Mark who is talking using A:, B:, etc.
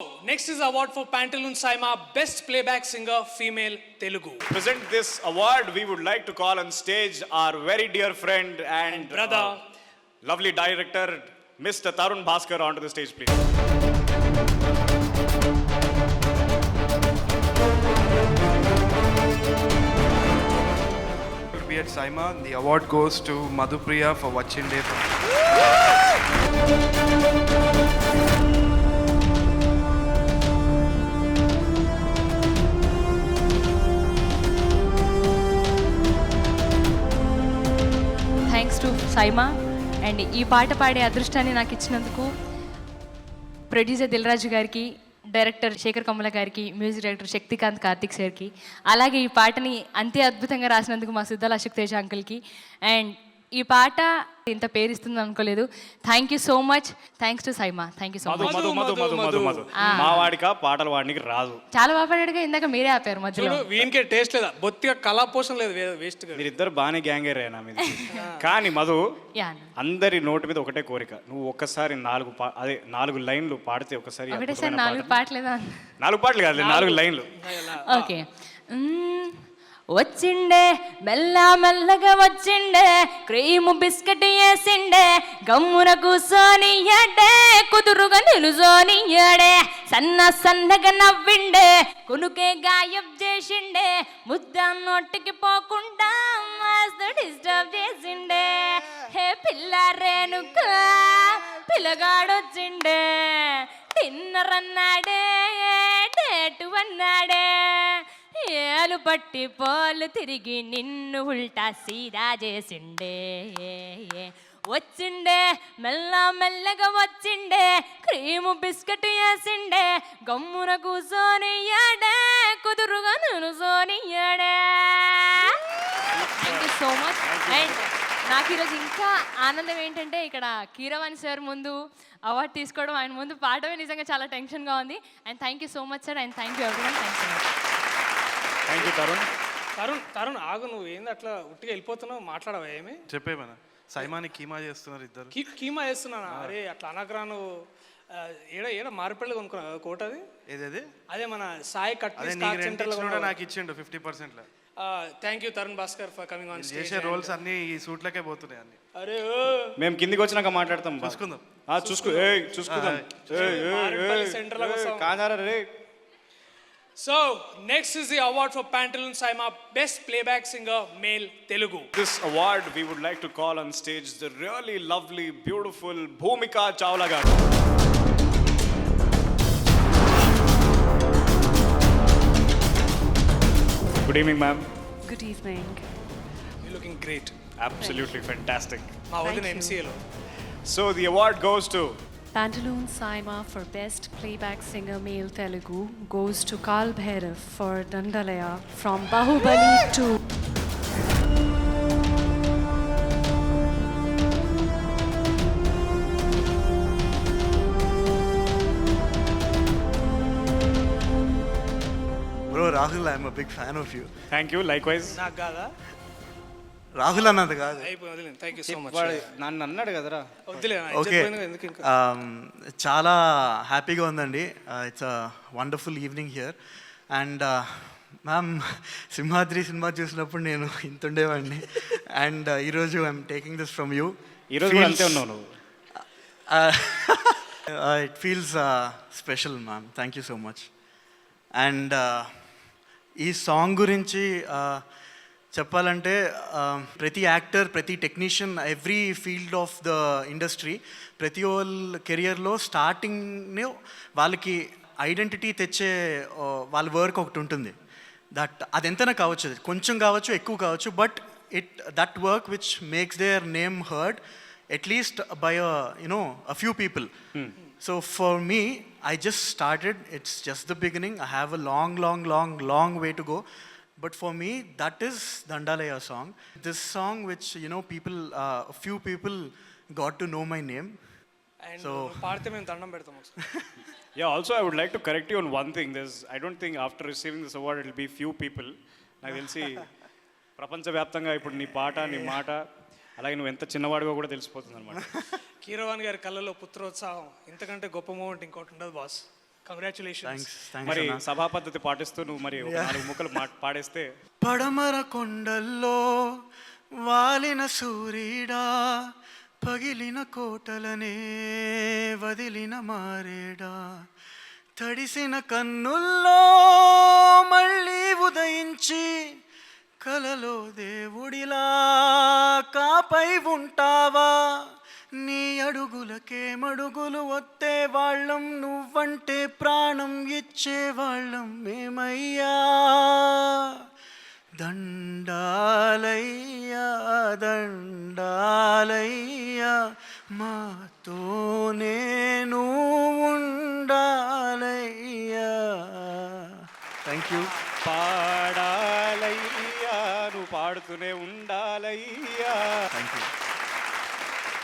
A: Next is award for Pantaloon Saima Best Playback Singer Female Telugu.
B: Present this award, we would like to call on stage our very dear friend and
A: brother,
B: lovely director, Mr. Tarun Bhaskar, onto the stage, please.
C: Be at Saima. The award goes to Madhupriya for Vachinde.
D: Thanks to SIIMA and ఈ పాట పాడే అదృష్టాన్ని నాకు ఇచ్చినందుకు producer Dil Raju గారికి, director Sekhar Kammula గారికి, music director Shaktikant Karthik సార్కి, అలాగే ఈ పాటని అంతే అద్భుతంగా రాసినందుకు మా సిద్ధాల అశోక్ తేజ అంకుల్కి. అండ్ ఈ పాట ఇంత పేరు ఇస్తుంది అనుకోలేదు. Thank you so much. Thanks to SIIMA. Thank you so much.
B: మధు మా వాడిక పాటలు వాడికి రాదు.
D: చాలా బాగా పాడాడుగా, ఇందాక మీరే ఆపారు మధ్యలో.
A: వీనికే టేస్ట్ లేదా, బొత్తిగా కళా పోషణ లేదు, వేస్ట్ గా.
B: మీరిద్దరు బాగానే గ్యాంగేరేనా మీది. కానీ మధు,
D: యా
B: అందరి నోటి మీద ఒకటే కోరిక, నువ్వు ఒక్కసారి 4 లైన్లు పాడితే ఒకసారి.
D: ఒకటేసారి 4 పాటలేదా?
B: 4 పాటలు కాదు, 4 లైన్లు.
D: ఓకే. వచ్చిండే మెల్ల మెల్లగా వచ్చిండే, క్రీము బిస్కెట్ వేసిండే, గమ్మున కూసోనియాడే, కుదురుగా నిలుసోనియాడే, సన్నగా నవ్విండే, కునుకే గాయబ్ చేసిండే, ముద్ద నోటికి పోకుండా మస్తు డిస్టర్బ్ చేసిండే. హే పిల్ల రేణుకా పిల్లగాడొచ్చిండే, డిన్నర్ అన్నాడే, డేటు అన్నాడే, ఏలు పట్టి పోలు తిరిగి నిన్ను ఉల్టా సీదా చేసిండే. వచ్చిండే మెల్ల మెల్లగా వచ్చిండే, క్రీము బిస్కెట్ వేసిండే, గమ్మున కూసోనియాడే, కుదురుగా నిలుసోనియాడే. Thank you so much. And నాకు ఈరోజు ఇంకా ఆనందం ఏంటంటే, ఇక్కడ కీరవాణి సార్ ముందు అవార్డు తీసుకోవడం, ఆయన ముందు పాడమే నిజంగా చాలా టెన్షన్గా ఉంది. And thank you so much sir. And thank you everyone. Thank you so much.
B: Thank you Tarun.
A: Tarun ఆగు, నువ్వు ఏంది అట్లా ఉట్టిగా వెళ్ళిపోతున్నావు? మాట్లాడవా ఏమి?
C: చెప్పేమన్నా సైమాని కీమా చేస్తున్నారు ఇద్దరు.
A: కీమా చేస్తున్నానా? అరే అట్లా అనకరా నువ్వు. ఏడ మారిపల్లి కొనుక్కున్నా కోట అది.
C: ఏదేది?
A: అదే మన సాయి కట్
C: నాకు ఇచ్చిండు 50%.
A: Thank you Tarun Bhaskar for coming on stage.
C: చేసే రోల్స్ అన్ని ఈ సూట్లకే పోతున్నాయి అన్ని.
A: అరే
B: మేము కిందికి వచ్చినాక మాట్లాడతాం.
C: చూసుకుందాం.
B: చూసుకుందాం.
A: సెంటర్ లో
B: కాదారా రే.
A: So, next is the award for Pantaloon Saima Best Playback Singer Male Telugu.
B: This award we would like to call on stage the really lovely, beautiful Bhumika Chawla garu. Good evening, ma'am.
E: Good evening.
A: You're looking great.
B: Absolutely fantastic.
A: Ma
E: Thank
A: odin
E: you.
A: MCA lo.
B: So the award goes to
E: Pantaloon Saima for Best Playback Singer Male Telugu goes to Kal Bhairav for Dandalaya from Bahubali 2.
F: Bro, Rahul, I'm a big fan of you.
B: thank you likewise.
A: నాకు కాదా?
F: రాహుల్ అన్నది కాదు.
A: అయిపోయింది. Thank you so much.
B: నన్ను అన్నాడు కదరా.
A: వద్దులే,
F: okay,
A: ఎందుకు ఇంకా.
F: చాలా హ్యాపీగా ఉందండి. It's a wonderful evening here. And ma'am, Simhadri cinema చూసినప్పుడు నేను ఇంత ఉండేవాడిని. అండ్ ఈరోజు I'm taking this from you.
B: ఈరోజు కూడా అంతే ఉన్నావు నువ్వు.
F: It feels special ma'am. Thank you so much. And ఈ సాంగ్ గురించి చెప్పాలంటే, ప్రతి యాక్టర్, ప్రతి technician, every field of the industry, ప్రతి వాళ్ళ కెరియర్లో స్టార్టింగ్నే వాళ్ళకి ఐడెంటిటీ తెచ్చే వాళ్ళ వర్క్ ఒకటి ఉంటుంది. అది ఎంతైనా కావచ్చు, కొంచెం కావచ్చు, ఎక్కువ కావచ్చు, but that work which makes their name heard at least by a few people. So for me, I just started. It's just the beginning. I have a long way to go. But for me, that is Dandalaya song. This song which, people, a few people got to know my name.
A: And
F: So
A: పాడితే మేము దండం పెడతాం ఒకసారి.
B: Yeah, also I would like to correct you on one thing. I don't think after receiving this award it will be few people. నాకు తెలిసి ప్రపంచవ్యాప్తంగా ఇప్పుడు నీ పాట, నీ మాట, అలాగే నువ్వు ఎంత చిన్నవాడిగా కూడా తెలిసిపోతుంది అనమాట.
A: కీరవాణి గారి కళ్ళలో పుత్రోత్సాహం ఇంతకంటే గొప్ప మూమెంట్ ఇంకోటి ఉండదు బాస్. కంగ్రాచులేషన్స్.
F: థ్యాంక్స్
B: మరి
F: అన్న.
B: సభా పద్ధతి పాటిస్తూ నువ్వు మరి ఒక 4 ముక్కలు పాడేస్తే
F: పడమర కొండల్లో వాలిన సూర్యుడా, పగిలిన కోటలనే వదిలిన మారేడా, తడిసిన కన్నుల్లో మళ్ళీ ఉదయించి కలలో దేవుడిలా కాపై ఉంటావా, నీ అడుగులకే మడుగులు వత్తే వాళ్ళం, నువ్వంటే ప్రాణం ఇచ్చే వాళ్ళం మేమయ్యా, దండాలయ్యా దండాలయ్యా, మాతోనే నువ్వు ఉండాలయ్యా. Thank you.
B: పాడాలయ్యా నువ్వు పాడుతూనే ఉండాలయ్యా.